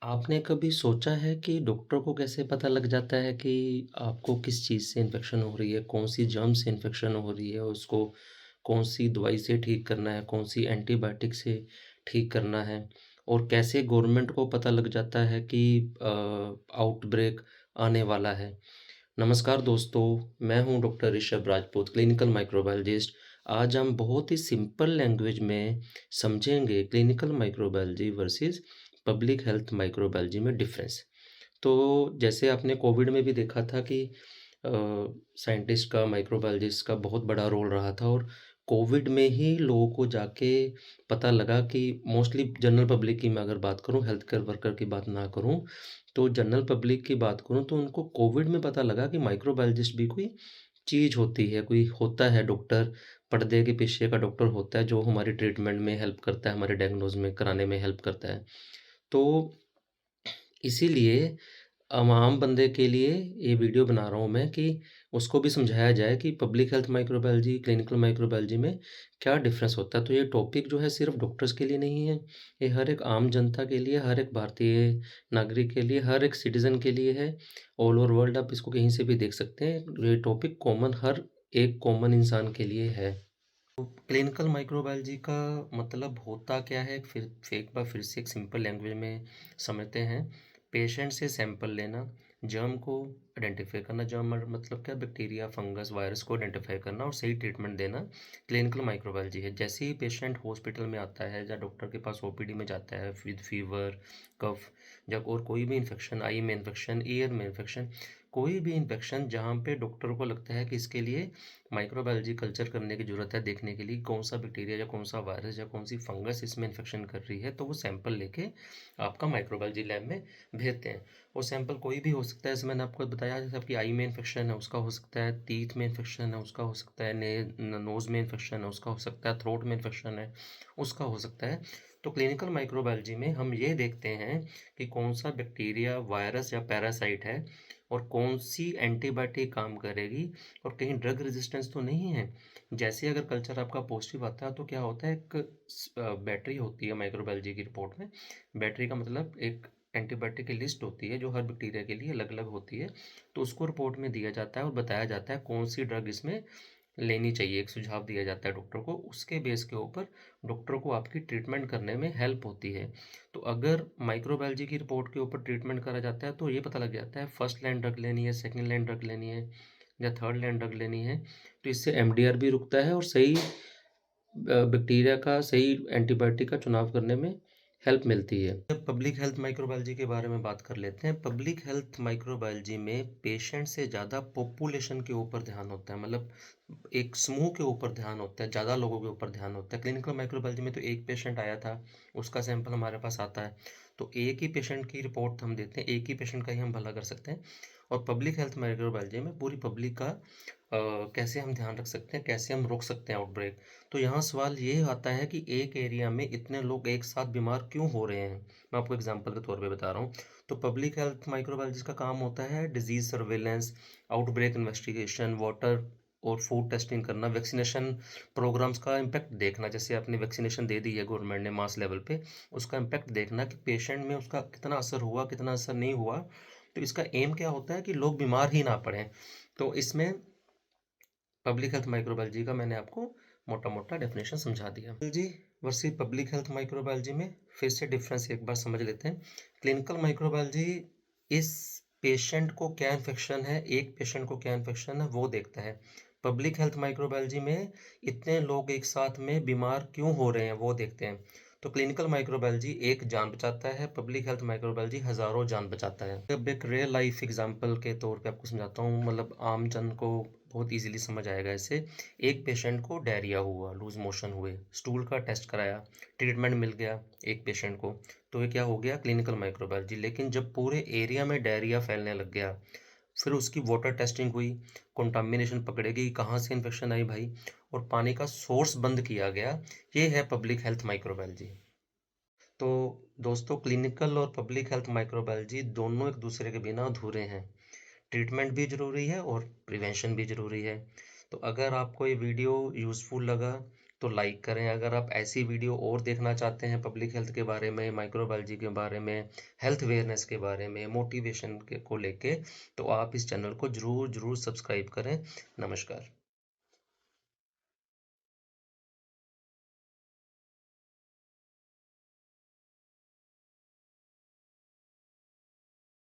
आपने कभी सोचा है कि डॉक्टर को कैसे पता लग जाता है कि आपको किस चीज़ से इन्फेक्शन हो रही है, कौन-सी जर्म से इन्फेक्शन हो रही है, उसको कौन-सी दवाई से ठीक करना है, कौन-सी एंटीबायोटिक से ठीक करना है? और कैसे गवर्नमेंट को पता लग जाता है कि आउटब्रेक आने वाला है? नमस्कार दोस्तों, मैं हूं doctor Rishabh Rajput, clinical microbiologist. आज हम बहुत ही सिंपल लैंग्वेज में समझेंगे clinical microbiology versus public health microbiology में डिफरेंस। तो जैसे आपने कोविड में भी देखा था कि साइंटिस्ट का, माइक्रोबायोलॉजिस्ट का बहुत बड़ा रोल रहा था और कोविड में ही लोगों को जाके पता लगा कि मोस्टली जनरल पब्लिक की मैं अगर बात करूँ, हेल्थ केयर वर्कर की बात ना करूँ, तो जनरल पब्लिक की बात करूँ तो उनको कोविड में पता लगा कि माइक्रोबायोलॉजिस्ट भी कोई चीज़ होती है, कोई होता है डॉक्टर, पर्दे के पीछे का डॉक्टर होता है जो हमारी ट्रीटमेंट में हेल्प करता है, हमारे डायग्नोज़ में कराने में हेल्प करता है। तो इसीलिए आम बंदे के लिए ये वीडियो बना रहा हूँ मैं कि उसको भी समझाया जाए कि public health microbiology, clinical microbiology में क्या डिफ़रेंस होता है। तो ये टॉपिक जो है सिर्फ़ डॉक्टर्स के लिए नहीं है, ये हर एक आम जनता के लिए, हर एक भारतीय नागरिक के लिए, हर एक सिटीज़न के लिए है। ऑल ओवर वर्ल्ड आप इसको कहीं से भी देख सकते हैं। ये टॉपिक कॉमन हर एक कॉमन इंसान के लिए है। क्लिनिकल माइक्रोबायोलॉजी का मतलब होता क्या है? फिर एक बार फिर से एक सिंपल लैंग्वेज में समझते हैं। पेशेंट से सैंपल लेना, जर्म को आइडेंटिफाई करना, जर्म मतलब क्या? बैक्टीरिया, फंगस, वायरस को आइडेंटिफाई करना और सही ट्रीटमेंट देना क्लिनिकल माइक्रोबायोलॉजी है। जैसे ही पेशेंट हॉस्पिटल में आता है या डॉक्टर के पास ओपीडी में जाता है विद फीवर, कफ, जब और कोई भी इन्फेक्शन, आई में इन्फेक्शन, ईयर में इन्फेक्शन, कोई भी इन्फेक्शन जहाँ पे डॉक्टर को लगता है कि इसके लिए माइक्रोबायोलॉजी कल्चर करने की ज़रूरत है देखने के लिए कौन सा बैक्टीरिया या कौन सा वायरस या कौन सी फंगस इसमें इन्फेक्शन कर रही है, तो वो सैंपल लेके आपका माइक्रोबायोलॉजी लैब में भेजते हैं। वो सैंपल कोई भी हो सकता है, जैसे मैंने आपको बताया, जैसे आपकी आई में इन्फेक्शन है उसका हो सकता है, टीथ में इन्फेक्शन है उसका हो सकता है, नोज़ में इन्फेक्शन है उसका हो सकता है, थ्रोट में इन्फेक्शन है उसका हो सकता है। तो क्लिनिकल माइक्रोबायोलॉजी में हम ये देखते हैं कि कौन सा बैक्टीरिया, वायरस या पैरासाइट है और कौन सी एंटीबायोटिक काम करेगी और कहीं ड्रग रेजिस्टेंस तो नहीं है। जैसे अगर कल्चर आपका पॉजिटिव आता है तो क्या होता है, एक बैटरी होती है माइक्रोबायोलॉजी की रिपोर्ट में। बैटरी का मतलब एक एंटीबायोटिक की लिस्ट होती है जो हर बैक्टीरिया के लिए अलग अलग होती है। तो उसको रिपोर्ट में दिया जाता है और बताया जाता है कौन सी ड्रग इसमें लेनी चाहिए, एक सुझाव दिया जाता है डॉक्टर को। उसके बेस के ऊपर डॉक्टर को आपकी ट्रीटमेंट करने में हेल्प होती है। तो अगर माइक्रोबायोलॉजी की रिपोर्ट के ऊपर ट्रीटमेंट करा जाता है तो ये पता लग जाता है फर्स्ट लाइन ड्रग लेनी है, सेकंड लाइन ड्रग लेनी है या थर्ड लाइन ड्रग लेनी है। तो इससे एमडीआर भी रुकता है और सही बैक्टीरिया का, सही एंटीबायोटिक का चुनाव करने में हेल्प मिलती है। पब्लिक हेल्थ माइक्रोबायोलॉजी के बारे में बात कर लेते हैं। पब्लिक हेल्थ माइक्रोबायोलॉजी में पेशेंट से ज़्यादा पॉपुलेशन के ऊपर ध्यान होता है, मतलब एक समूह के ऊपर ध्यान होता है, ज़्यादा लोगों के ऊपर ध्यान होता है। क्लिनिकल माइक्रोबायोलॉजी में तो एक पेशेंट आया था, उसका सैंपल हमारे पास आता है, तो एक ही पेशेंट की रिपोर्ट हम देते हैं, एक ही पेशेंट का ही हम भला कर सकते हैं। और पब्लिक हेल्थ माइक्रोबायोलॉजी में पूरी पब्लिक का कैसे हम ध्यान रख सकते हैं, कैसे हम रोक सकते हैं आउटब्रेक। तो यहाँ सवाल ये आता है कि एक एरिया में इतने लोग एक साथ बीमार क्यों हो रहे हैं। मैं आपको एग्जांपल के तौर पे बता रहा हूँ। तो पब्लिक हेल्थ माइक्रोबायोलॉजिस्ट का काम होता है disease surveillance, outbreak investigation, water और फूड टेस्टिंग करना, वैक्सीनेशन प्रोग्राम्स का इम्पैक्ट देखना। जैसे आपने वैक्सीनेशन दे दी है गवर्नमेंट ने मास लेवल पे, उसका इम्पैक्ट देखना कि पेशेंट में उसका कितना असर हुआ, कितना असर नहीं हुआ। तो इसका एम क्या होता है कि लोग बीमार ही ना पड़ें। तो इसमें पब्लिक हेल्थ माइक्रोबायोलॉजी का मैंने आपको मोटा-मोटा डेफिनेशन समझा दिया। जी वर्सेस पब्लिक हेल्थ माइक्रोबायोलॉजी में फिर से डिफरेंस एक बार समझ लेते हैं। क्लिनिकल माइक्रोबायोलॉजी इस पेशेंट को क्या इन्फेक्शन है, एक पेशेंट को क्या इन्फेक्शन है वो देखता है। पब्लिक हेल्थ माइक्रोबायोलॉजी में इतने लोग एक साथ में बीमार क्यों हो रहे हैं वो देखते हैं। तो क्लिनिकल माइक्रोबायोलॉजी एक जान बचाता है, पब्लिक हेल्थ माइक्रोबायोलॉजी हज़ारों जान बचाता है। अब एक रियल लाइफ एग्जांपल के तौर पे आपको समझाता हूँ, मतलब आम जन को बहुत इजीली समझ आएगा इससे। एक पेशेंट को डायरिया हुआ, लूज मोशन हुए, स्टूल का टेस्ट कराया, ट्रीटमेंट मिल गया एक पेशेंट को, तो ये क्या हो गया, क्लिनिकल माइक्रोबायोलॉजी। लेकिन जब पूरे एरिया में डायरिया फैलने लग गया, फिर उसकी वाटर टेस्टिंग हुई, कंटामिनेशन पकड़ेगी कहाँ से इन्फेक्शन आई भाई, और पानी का सोर्स बंद किया गया। ये है पब्लिक हेल्थ माइक्रोबायोलॉजी। तो दोस्तों क्लिनिकल और पब्लिक हेल्थ माइक्रोबायोलॉजी दोनों एक दूसरे के बिना अधूरे हैं। ट्रीटमेंट भी ज़रूरी है और प्रिवेंशन भी ज़रूरी है। तो अगर आपको ये वीडियो यूज़फुल लगा, तो लाइक करें। अगर आप ऐसी वीडियो और देखना चाहते हैं पब्लिक हेल्थ के बारे में, माइक्रोबायोलॉजी के बारे में, हेल्थ अवेयरनेस के बारे में, मोटिवेशन के को लेके, तो आप इस चैनल को ज़रूर सब्सक्राइब करें। नमस्कार।